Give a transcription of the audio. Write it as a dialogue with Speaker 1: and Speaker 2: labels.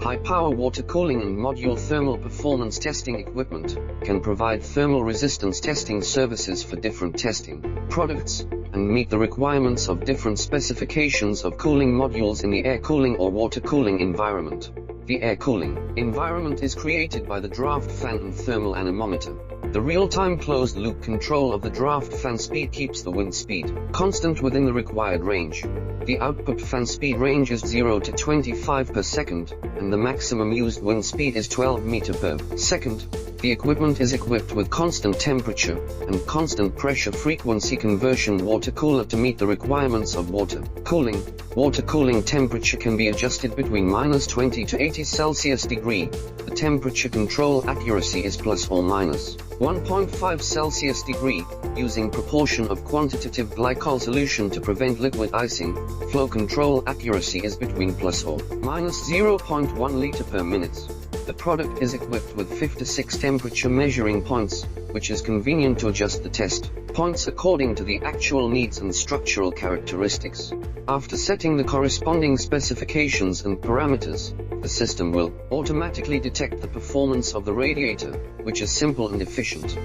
Speaker 1: High-power water cooling and module thermal performance testing equipment can provide thermal resistance testing services for different testing products, and meet the requirements of different specifications of cooling modules in the air cooling or water cooling environment. The air cooling environment is created by the draft fan and thermal anemometer. The real-time closed-loop control of the draft fan speed keeps the wind speed constant within the required range. The output fan speed range is 0 to 25 per second, and the maximum used wind speed is 12 meter per second. The equipment is equipped with constant temperature and constant pressure frequency conversion water cooler to meet the requirements of water cooling. Water cooling temperature can be adjusted between -20 to 80 Celsius degree. The temperature control accuracy is plus or minus 1.5 Celsius degree, using proportion of quantitative glycol solution to prevent liquid icing. Flow control accuracy is between plus or minus 0.1 liter per minute. The product is equipped with 56 temperature measuring points, which is convenient to adjust the test points according to the actual needs and structural characteristics. After setting the corresponding specifications and parameters, the system will automatically detect the performance of the radiator, which is simple and efficient.